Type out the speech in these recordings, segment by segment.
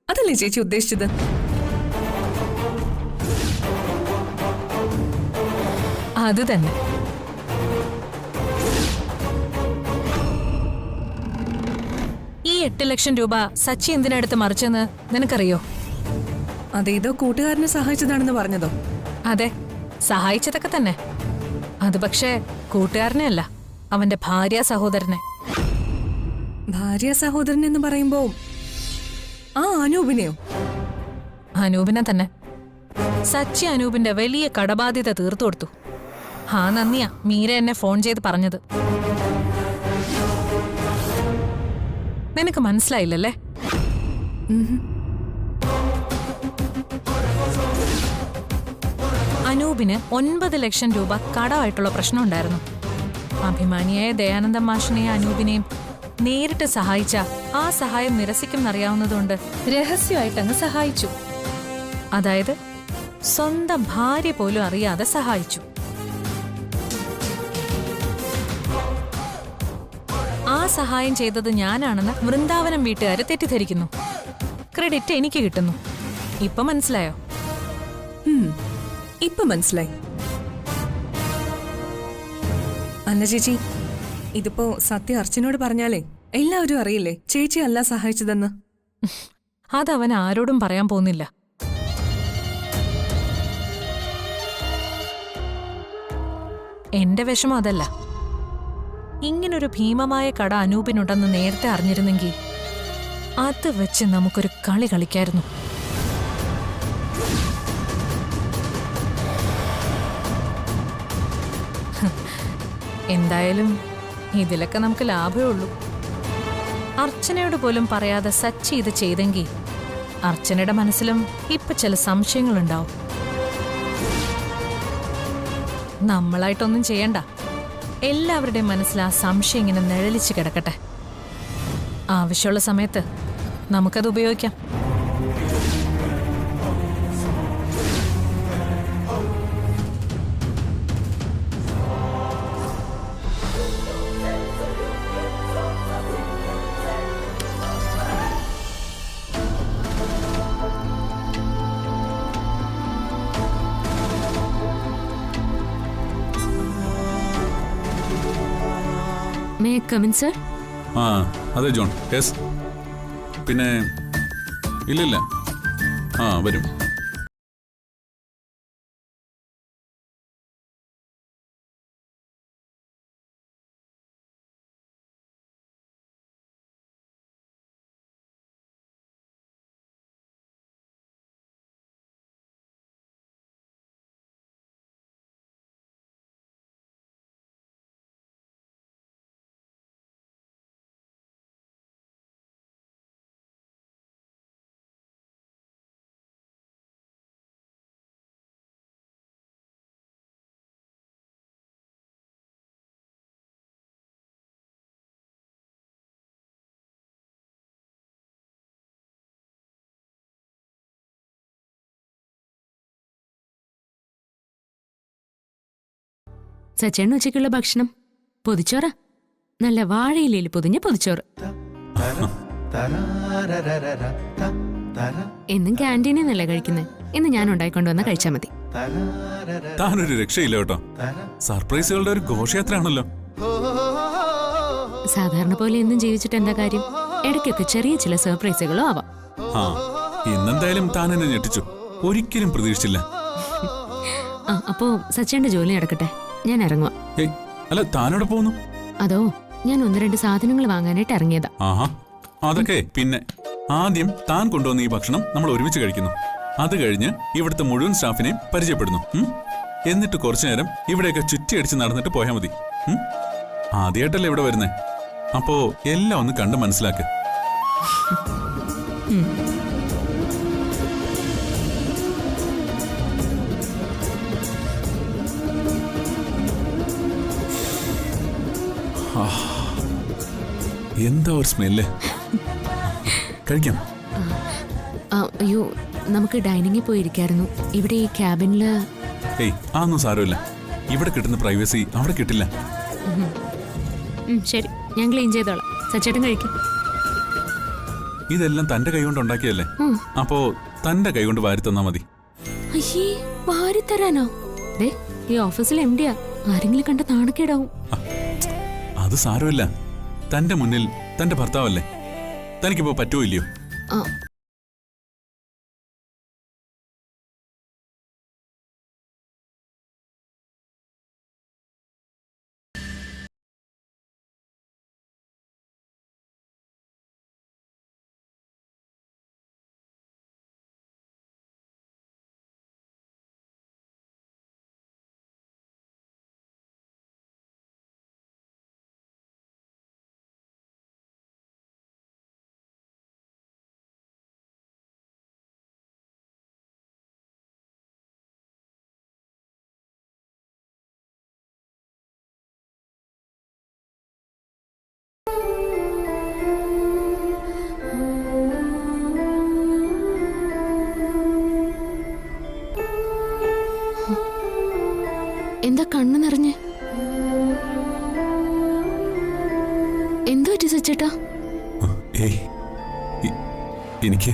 അതല്ലേ ചേച്ചി ഉദ്ദേശിച്ചത്? അത് തന്നെ. ഈ 8 ലക്ഷം രൂപ സച്ചി എന്തിനടുത്ത് മറിച്ചെന്ന് നിനക്കറിയോ? അതേതോ കൂട്ടുകാരനെ സഹായിച്ചതാണെന്ന് പറഞ്ഞതോ? അതെ, സഹായിച്ചതൊക്കെ തന്നെ. അത് പക്ഷേ കൂട്ടുകാരനെ അല്ല, അവന്റെ ഭാര്യ സഹോദരനെ. ഭാര്യ സഹോദരൻ എന്ന് പറയുമ്പോ ആ അനൂപിനെയോ? അനൂപിനെ തന്നെ. സച്ചി അനൂപിന്റെ വലിയ കടബാധ്യത തീർത്തു കൊടുത്തു. ആ നന്ദിയാ മീര എന്നെ ഫോൺ ചെയ്ത് പറഞ്ഞത്. നിനക്ക് മനസ്സിലായില്ലല്ലേ? അനൂപിന് 9 ലക്ഷം രൂപ കടമായിട്ടുള്ള പ്രശ്നം ഉണ്ടായിരുന്നു. അഭിമാനിയായ ദയാനന്ദ മാഷിനെയും അനൂപിനെയും നേരിട്ട് സഹായിച്ച ആ സഹായം നിരസിക്കുമെന്നറിയാവുന്നതുകൊണ്ട് രഹസ്യമായിട്ടങ്ങ് സഹായിച്ചു. അതായത് സ്വന്തം ഭാര്യ പോലും അറിയാതെ സഹായിച്ചു. ആ സഹായം ചെയ്തത് ഞാനാണെന്ന് വൃന്ദാവനം വീട്ടുകാര് തെറ്റിദ്ധരിക്കുന്നു. ക്രെഡിറ്റ് എനിക്ക് കിട്ടുന്നു. ഇപ്പൊ മനസ്സിലായോ? ഇപ്പൊ മനസ്സിലായി. അല്ല ചേച്ചി, ഇതിപ്പോ സത്യം അർച്ചനോട് പറഞ്ഞാലേ എല്ലാവരും അറിയില്ലേ ചേച്ചി അല്ല സഹായിച്ചതെന്ന്? അതവൻ ആരോടും പറയാൻ പോകുന്നില്ല. എന്റെ വിഷമം അതല്ല. ഇങ്ങനൊരു ഭീമമായ കട അനൂപിനുണ്ടെന്ന് നേരത്തെ അറിഞ്ഞിരുന്നെങ്കിൽ അത് വെച്ച് നമുക്കൊരു കളി കളിക്കായിരുന്നു. എന്തായാലും ഇതിലൊക്കെ നമുക്ക് ലാഭമേ ഉള്ളൂ. അർച്ചനയോട് പോലും പറയാതെ സച്ചി ഇത് ചെയ്തെങ്കിൽ അർച്ചനയുടെ മനസ്സിലും ഇപ്പൊ ചില സംശയങ്ങളുണ്ടാവും. നമ്മളായിട്ടൊന്നും ചെയ്യണ്ട. എല്ലാവരുടെയും മനസ്സിൽ ആ സംശയം ഇങ്ങനെ നിഴലിച്ച് കിടക്കട്ടെ. ആവശ്യമുള്ള സമയത്ത് നമുക്കത് ഉപയോഗിക്കാം. May I come in sir? അതെ ജോൺ. യെസ്. പിന്നെ ഇല്ലില്ല, വരും. സച്ചേണ്ണ ഉച്ചയ്ക്കുള്ള ഭക്ഷണം പൊതിച്ചോറ. നല്ല വാഴയിലയിൽ പൊതിഞ്ഞ പൊതിച്ചോറ്. എന്നും ക്യാൻറ്റീനിൽ നിന്നല്ല കഴിക്കുന്നത്. ഇന്ന് ഞാൻ ഉണ്ടായിക്കൊണ്ടുവന്ന കഴിച്ചാൽ മതി. താനൊരു രക്ഷയില്ല കേട്ടോ. സർപ്രൈസുകളുടെ ഒരു ഘോഷയാത്രയാണല്ലോ. സാധാരണ പോലെ എന്നും ജീവിച്ചിട്ട് എന്താ കാര്യം? ഇടയ്ക്കൊക്കെ ചെറിയ ചില സർപ്രൈസുകളോ ആവാം. ഇന്നെന്തായാലും താൻ എന്നെ ഞെട്ടിച്ചു. ഒരിക്കലും പ്രതീക്ഷിച്ചില്ല. അപ്പോ സച്ചേന്റെ ജോലി നടക്കട്ടെ, ഞാൻ ഇറങ്ങുക. അല്ല, താനോടെ പോകുന്നു? അതോ, ഞാൻ 1-2 സാധനങ്ങൾ വാങ്ങാനായിട്ട് ഇറങ്ങിയതാ. അതൊക്കെ പിന്നെ. ആദ്യം താൻ കൊണ്ടുവന്ന ഈ ഭക്ഷണം നമ്മൾ ഒരുമിച്ച് കഴിക്കുന്നു. അത് കഴിഞ്ഞ് ഇവിടുത്തെ മുഴുവൻ സ്റ്റാഫിനെയും പരിചയപ്പെടുന്നു. എന്നിട്ട് കുറച്ചു നേരം ഇവിടെയൊക്കെ ചുറ്റിയടിച്ച് നടന്നിട്ട് പോയാൽ മതി. ആദ്യമായിട്ടല്ലേ ഇവിടെ വരുന്നേ. അപ്പോ എല്ലാം ഒന്ന് കണ്ട് മനസ്സിലാക്ക്. എന്താ ഒരു സ്മെല്ല്. കഴിക്കാം. അയ്യോ, നമുക്ക് ഡൈനിങ്ങിൽ പോയിരിക്കായിരുന്നു. ഇവിടെ ഈ ക്യാബിനില്. അതൊന്നും സാരമില്ല. ഇവിടെ കിട്ടുന്ന പ്രൈവസി അവിടെ കിട്ടില്ല. ശരി, ഞാൻ ക്ലീൻ ചെയ്തോളാം. സച്ചേട്ടൻ കഴിക്കും. ഇതെല്ലാം തന്റെ കൈകൊണ്ട് ഉണ്ടാക്കിയല്ലേ? അപ്പോ തന്റെ കൈകൊണ്ട് വാരി തന്നാ മതി. അയ്യേ, വാരി തരാനോ? ദേ, ഈ ഓഫീസിൽ എംഡിയാ, ആരെങ്കിലും കണ്ട നാണക്കേടാവും. അത് സാരമില്ല, തന്റെ മുന്നിൽ തന്റെ ഭർത്താവല്ലേ, തനിക്കിപ്പോ പറ്റുമോ ഇല്ലയോ? ആ, എന്താ കണ്ണു നിറഞ്ഞ്? എന്തു പറ്റി സച്ചേട്ടാ? ഏയ്, എനിക്ക്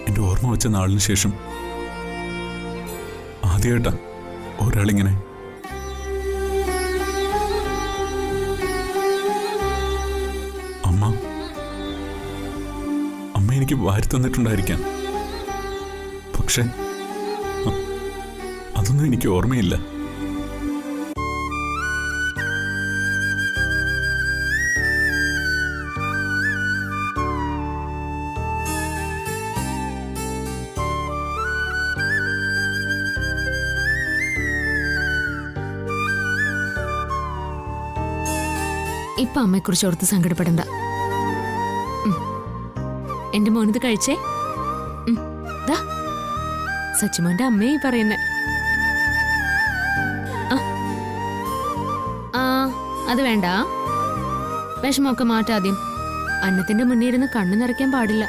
എന്റെ ഓർമ്മ വെച്ച നാളിന് ശേഷം ആദ്യമായിട്ടാ ഒരാളിങ്ങനെ. അമ്മ എനിക്ക് വാരി തന്നിട്ടുണ്ടായിരിക്കാം, പക്ഷെ അതൊന്നും എനിക്ക് ഓർമ്മയില്ല. ഇപ്പൊ അമ്മയെക്കുറിച്ച് ഓർത്ത് സങ്കടപ്പെടണ്ട. എന്റെ മോനിത് കഴിച്ചേ. സച്ചിമോന്റെ അമ്മയെ പറയുന്നേ. അത് വേണ്ട, വിഷമമൊക്കെ മാറ്റാദ്യം. അന്നത്തിന്റെ മുന്നേ ഇരുന്ന് കണ്ണു നിറയ്ക്കാൻ പാടില്ല.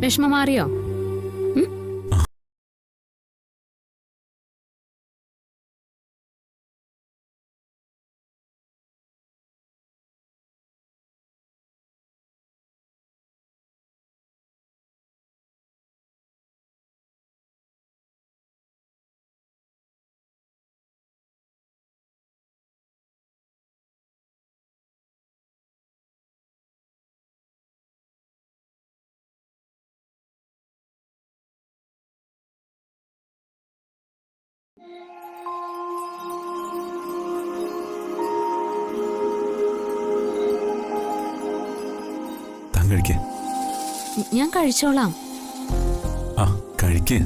വിഷമം മാറിയോ? താൻ കഴിക്കേ. ഞാൻ കഴിച്ചോളാം. ആ, കഴിക്കേ.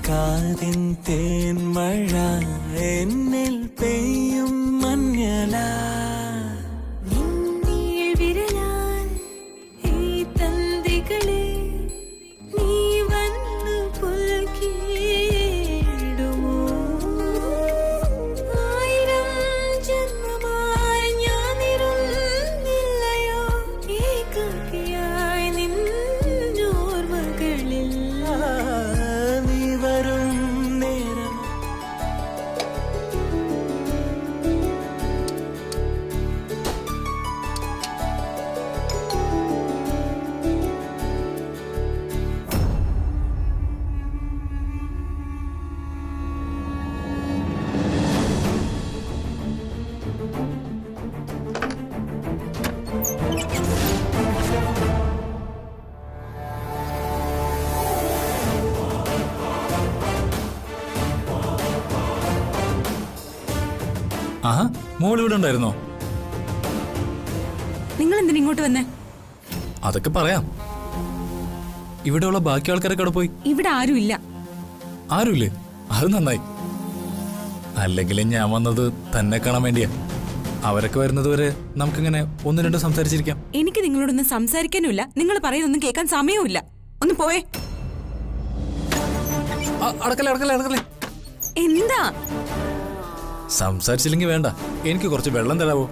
കാതിൻ തേൻമഴ എന്നിൽ പെയ്യും മഞ്ഞല ആഹാ, മോൾ ഇവിടെ ഉണ്ടായിരുന്നോ? നിങ്ങൾ എന്തിനാ ഇങ്ങോട്ട് വന്നേ? അതൊക്കെ പറയാം. ഇവിടെയുള്ള ബാക്കി ആൾക്കാരൊക്കെ അവിടെ പോയി. ഇവിടെ ആരുമില്ല. ആരുമില്ലേ? അത് നന്നായി. അല്ലെങ്കിൽ ഞാൻ വന്നത് തന്നെ കാണാൻ വേണ്ടിയാ. അവരൊക്കെ വരുന്നതുവരെ നമുക്കിങ്ങനെ ഒന്ന് രണ്ടും സംസാരിച്ചിരിക്കാം. എനിക്ക് നിങ്ങളോടൊന്നും സംസാരിക്കാനുമില്ല, നിങ്ങൾ പറയുന്നൊന്നും കേൾക്കാൻ സമയവുമില്ല. ഒന്ന് പോയേ. അടക്കല്ലേ അടക്കല്ലേ അടക്കല്ലേ. എന്താ? സംസാരിച്ചില്ലെങ്കിൽ വേണ്ട, എനിക്ക് കുറച്ച് വെള്ളം തരാവോ?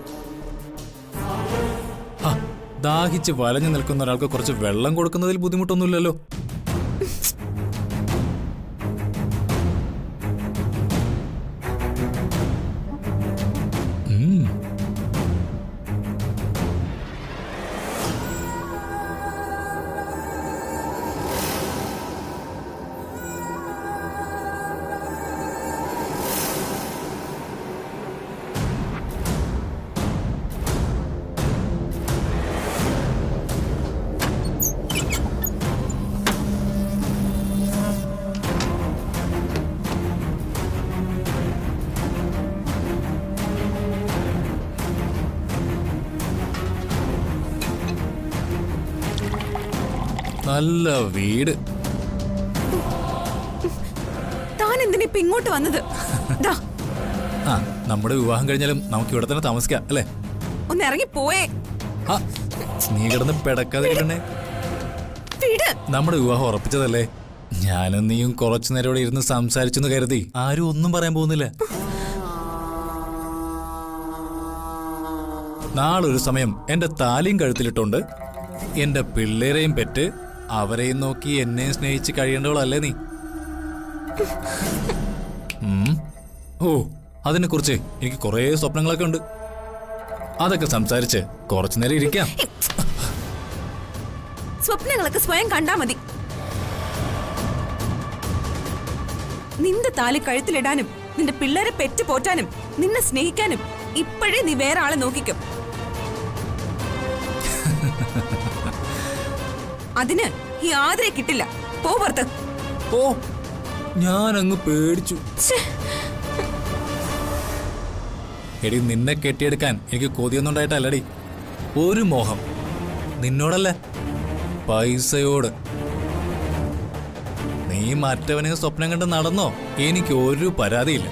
ദാഹിച്ച് വലഞ്ഞു നിൽക്കുന്ന ഒരാൾക്ക് കുറച്ച് വെള്ളം കൊടുക്കുന്നതിൽ ബുദ്ധിമുട്ടൊന്നുമില്ലല്ലോ. നല്ല വീട്. താൻ എന്തിനാ ഇപ്പൊ ഇങ്ങോട്ട് വന്നത്? നമ്മുടെ വിവാഹം കഴിഞ്ഞാലും നമുക്ക് ഇവിടെ തന്നെ താമസിക്കാം അല്ലേ? ഒന്ന് ഇറങ്ങി പോയേ. നീ കിടന്ന് പെടക്കാതിരിക്കണേ. നമ്മുടെ വിവാഹം ഉറപ്പിച്ചതല്ലേ? ഞാനും നീയും കുറച്ചു നേരം ഇവിടെ ഇരുന്ന് സംസാരിച്ചെന്ന് കരുതി ആരും ഒന്നും പറയാൻ പോകുന്നില്ല. നാളൊരു സമയം എന്റെ താലിയും കഴുത്തിലിട്ടുണ്ട് എന്റെ പിള്ളേരെയും പെറ്റ് അവരെയും നോക്കി എന്നെയും സ്നേഹിച്ച് കഴിയേണ്ടവളല്ലേ നീ? ഓ, അതിനെ കുറിച്ച് എനിക്ക് കുറേ സ്വപ്നങ്ങളൊക്കെ ഉണ്ട്. അതൊക്കെ സംസാരിച്ച് കുറച്ചു നേരം ഇരിക്കാം. സ്വപ്നങ്ങളൊക്കെ സ്വയം കണ്ടാ മതി. നിന്റെ താലി കഴുത്തിലിടാനും നിന്റെ പിള്ളേരെ പെറ്റ് പോറ്റാനും നിന്നെ സ്നേഹിക്കാനും ഇപ്പോഴേ നീ വേറെ ആളെ നോക്കിക്കും. അതിന് ഈ ആദരെ കിട്ടില്ല. പോ പുറത്ത്. ഓ, ഞാനങ്ങ് പേടിച്ചു. എടി, നിന്നെ കെട്ടിയെടുക്കാൻ എനിക്ക് കൊതിയൊന്നും ഉണ്ടായിട്ടല്ലടി. ഒരു മോഹം നിന്നോടല്ല, പൈസയോട്. നീ മറ്റവനെ സ്വപ്നം കണ്ട് നടന്നോ, എനിക്ക് ഒരു പരാതിയില്ല.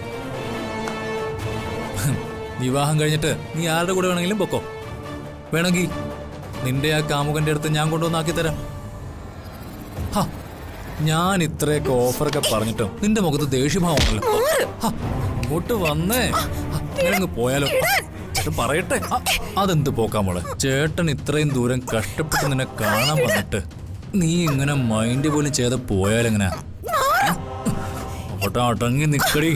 വിവാഹം കഴിഞ്ഞിട്ട് നീ ആരുടെ കൂടെ വേണമെങ്കിലും പൊക്കോ. വേണമെങ്കിൽ നിന്റെ ആ കാമുകന്റെ അടുത്ത് ഞാൻ കൊണ്ടുവന്നാക്കി തരാം. ഞാൻ ഇത്രയൊക്കെ ഓഫറൊക്കെ പറഞ്ഞിട്ടും നിന്റെ മുഖത്ത് ദേഷ്യഭാവമാണല്ലോ. ഇങ്ങോട്ട് വന്നേ, അങ്ങനെ പോയാലോ? ചേട്ടൻ പറയട്ടെ. അതെന്ത് പോക്കാമോളെ? ചേട്ടൻ ഇത്രയും ദൂരം കഷ്ടപ്പെട്ട് നിന്നെ കാണാൻ വന്നിട്ട് നീ ഇങ്ങനെ മൈൻഡ് പോലും ചെയ്ത് പോയാലെങ്ങനെ? അവിടെ അടങ്ങി നിക്കടി.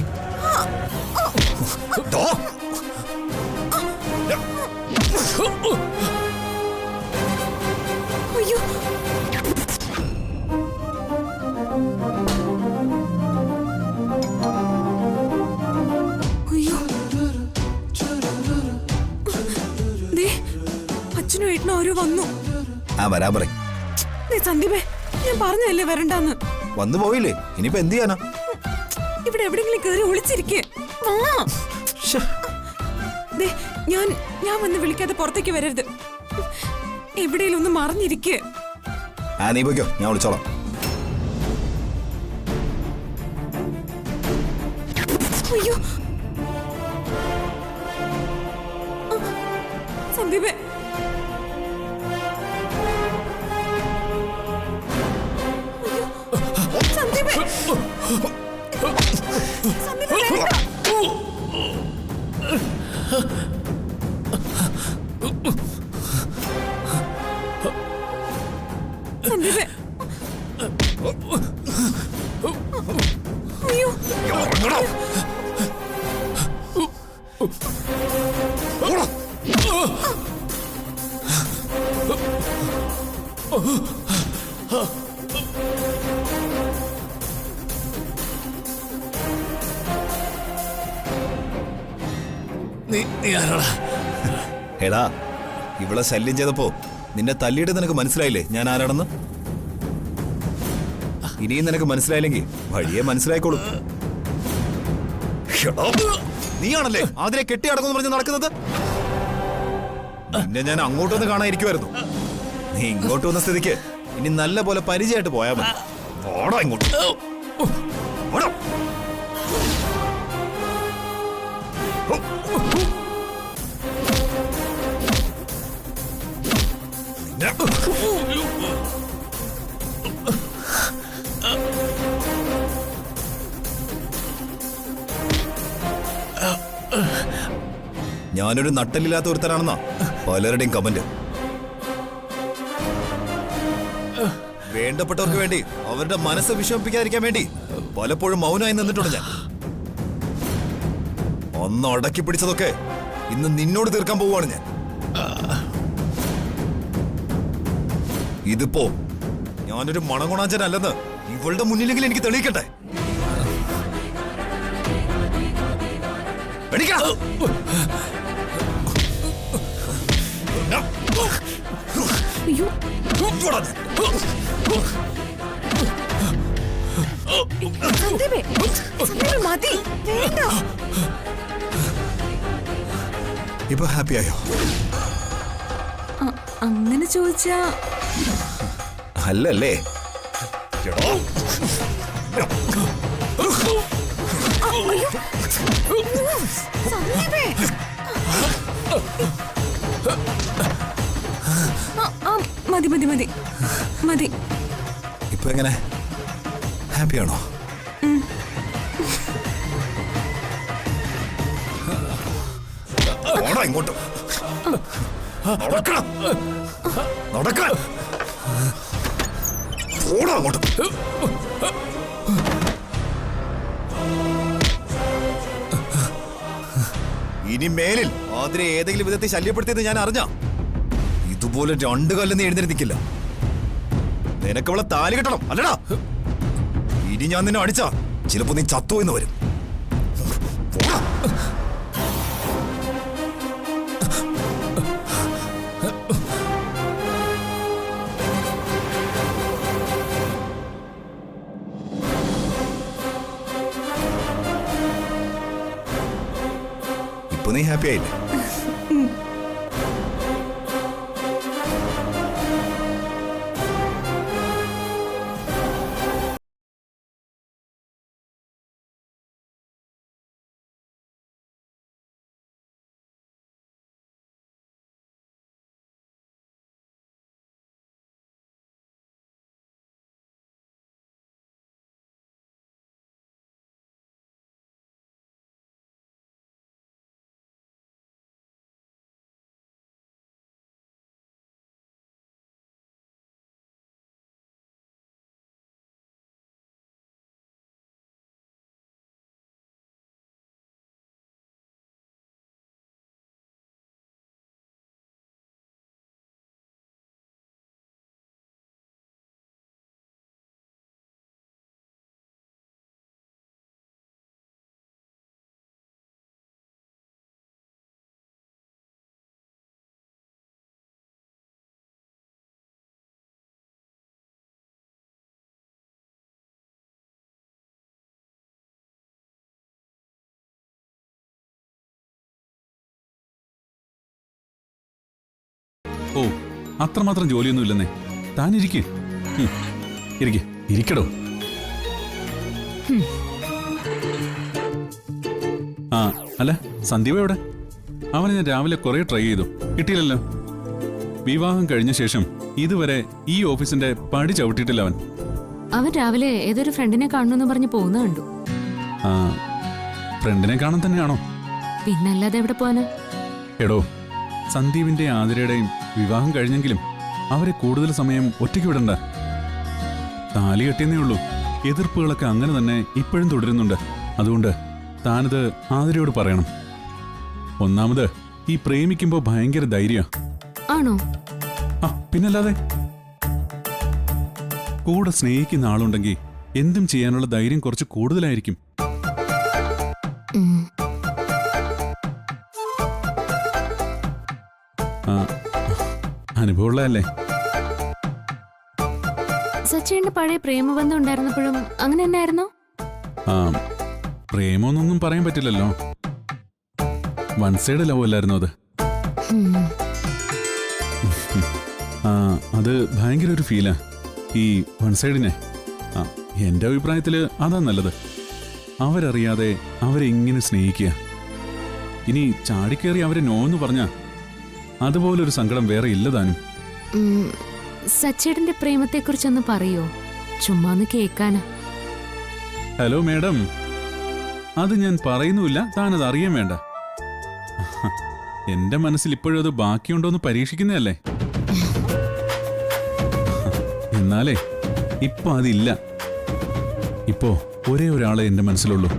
അച്ഛനും ഏട്ടനും ആരോ വന്നു. വരാൻ പറ. സന്ദീപേ, ഞാൻ പറഞ്ഞതല്ലേ വരണ്ടാന്ന്. വന്നു പോയില്ലേ, ഇനിയിപ്പോ എന്ത് ചെയ്യാനാ? ഇവിടെ എവിടെങ്കിലും കേറി ഒളിച്ചിരിക്കേ. ഞാൻ വന്ന് വിളിക്കാതെ പുറത്തേക്ക് വരരുത്. എവിടെയെങ്കിലും ഒന്ന് മറിഞ്ഞിരിക്കേ. നീ പോയിക്കോ, ഞാൻ വിളിച്ചോളാം. അയ്യോ സന്ദീപേ, സന്ദീപേ, സന്ദീപേ വേണ്ട. സന്ദീപേ, അയ്യോ എടാ, ഇവളെ ശല്യം ചെയ്തപ്പോ നിന്നെ തല്ലിയിട്ട് നിനക്ക് മനസ്സിലായില്ലേ ഞാൻ ആരാണെന്ന്? ഇനിയും നിനക്ക് മനസ്സിലായില്ലെങ്കിൽ വഴിയെ മനസ്സിലായിക്കോളും. നീയാണല്ലേ അതിനെ കെട്ടി അടങ്ങുമെന്ന് പറഞ്ഞ് നടക്കുന്നത്? നിന്നെ ഞാൻ അങ്ങോട്ടൊന്ന് കാണാതിരിക്കുമായിരുന്നു. നീ ഇങ്ങോട്ട് വന്ന സ്ഥിതിക്ക് ഇനി നല്ല പോലെ പരിചയമായിട്ട് പോയാ മതി. ഓടാ ഇങ്ങോട്ട്. ഓടാ. ഞാനൊരു നട്ടലില്ലാത്ത ഒരുത്തനാണെന്നാ പലരുടെയും കമന്റ്. വേണ്ടപ്പെട്ടവർക്ക് വേണ്ടി അവരുടെ മനസ്സ് വിഷമിപ്പിക്കാതിരിക്കാൻ വേണ്ടി പലപ്പോഴും മൗനമായി നിന്നിട്ടുണ്ട് ഞാൻ. ഒന്ന് അടക്കി പിടിച്ചതൊക്കെ ഇന്ന് നിന്നോട് തീർക്കാൻ പോവുകയാണ് ഞാൻ. ഇതിപ്പോ ഞാനൊരു മണഗുണാഞ്ചനല്ലെന്ന് ഇവളുടെ മുന്നിലെങ്കിലും എനിക്ക് തെളിയിക്കട്ടെ. അയ്യോ സന്ദീപേ, സന്ദീപേ, മതി, വേണ്ട. ഇപ്പൊ ഹാപ്പി ആയോ? അങ്ങനെ ചോദിച്ചാ അല്ലല്ലേ? സന്ദീപേ, മതി മതി മതി മതി. ഇപ്പൊ എങ്ങനെ, ഹാപ്പിയാണോ? ഇങ്ങോട്ട് നടക്കാൻ അങ്ങോട്ട്. ഇനി മേലിൽ അതിനെ ഏതെങ്കിലും വിധത്തിൽ ശല്യപ്പെടുത്തിയത് ഞാൻ അറിഞ്ഞ ഇതുപോലെ രണ്ടു കാലം നീ എഴുന്നേൽക്കില്ല. നിനക്കവളെ താലി കെട്ടണം അല്ലടാ. ഇനി ഞാൻ നിന്നെ അടിച്ചാ ചിലപ്പോ നീ ചത്തു എന്ന് വരും. ഇപ്പൊ നീ ഹാപ്പി ആയില്ലേ? ഓ, അത്രമാത്രം ജോലിയൊന്നും ഇല്ലെന്നേ. താൻ ഇരിക്കേ, ഇരിക്കടോ. ആ അല്ല, സന്ദീപ് എവിടെ? അവനെ ഞാൻ രാവിലെ കുറെ ട്രൈ ചെയ്തു, കിട്ടിയില്ലല്ലോ. വിവാഹം കഴിഞ്ഞ ശേഷം ഇതുവരെ ഈ ഓഫീസിന്റെ പടി ചവിട്ടിയിട്ടില്ല അവൻ. അവൻ രാവിലെ ഏതൊരു ഫ്രണ്ടിനെ കാണണമെന്ന് പറഞ്ഞ് പോകുന്ന കണ്ടു. ആ, ഫ്രണ്ടിനെ കാണാൻ തന്നെയാണോ? പിന്നല്ലാതെ എവിടെ പോവാന്? എടോ, സന്ദീപിന്റെ ആതിരയുടെയും വിവാഹം കഴിഞ്ഞെങ്കിലും അവരെ കൂടുതൽ സമയം ഒറ്റയ്ക്ക് വിടണ്ട. താലി കെട്ടിയെന്നേ ഉള്ളൂ. എതിർപ്പുകളൊക്കെ അങ്ങനെ തന്നെ ഇപ്പോഴും തുടരുന്നുണ്ട്. അതുകൊണ്ട് താനിത് ആതിരയോട് പറയണം. ഒന്നാമത് ഈ പ്രേമിക്കുമ്പോ ഭയങ്കര ധൈര്യ. ആണോ? ആ പിന്നല്ലാതെ. കൂടെ സ്നേഹിക്കുന്ന ആളുണ്ടെങ്കിൽ എന്തും ചെയ്യാനുള്ള ധൈര്യം കുറച്ച് കൂടുതലായിരിക്കും. അനുഭവമുള്ളതല്ലേ? സച്ചിന്റെ പഴയ പ്രേമബന്ധം ഉണ്ടായിരുന്നപ്പോഴും അങ്ങനെ തന്നെയായിരുന്നോ? ആ, പ്രേമൊന്നൊന്നും പറയാൻ പറ്റില്ലല്ലോ. വൺ സൈഡ് ലവ് അല്ലായിരുന്നു അത്. ആ, അത് ഭയങ്കര ഒരു ഫീലാ ഈ വൺ സൈഡിനെ. ആ, എന്റെ അഭിപ്രായത്തില് അതാ നല്ലത്. അവരറിയാതെ അവരെ ഇങ്ങനെ സ്നേഹിക്കുക. ഇനി ചാടിക്കേറി അവരെ നോ എന്ന് പറഞ്ഞാ അതുപോലൊരു സങ്കടം വേറെ ഇല്ല താനും. സച്ചേട്ടന്റെ പ്രേമത്തെക്കുറിച്ചൊന്ന് പറയോ? ചുമ്മാ ഒന്ന് കേക്കാനാ. ഹലോ മേഡം, അത് ഞാൻ പറയുന്നുമില്ല, താനത് അറിയാൻ വേണ്ട. എന്റെ മനസ്സിൽ ഇപ്പോഴും അത് ബാക്കിയുണ്ടോന്ന് പരീക്ഷിക്കുന്നതല്ലേ. എന്നാലേ ഇപ്പൊ അതില്ല. ഇപ്പോ ഒരേ ഒരാളെ എന്റെ മനസ്സിലുള്ളൂ.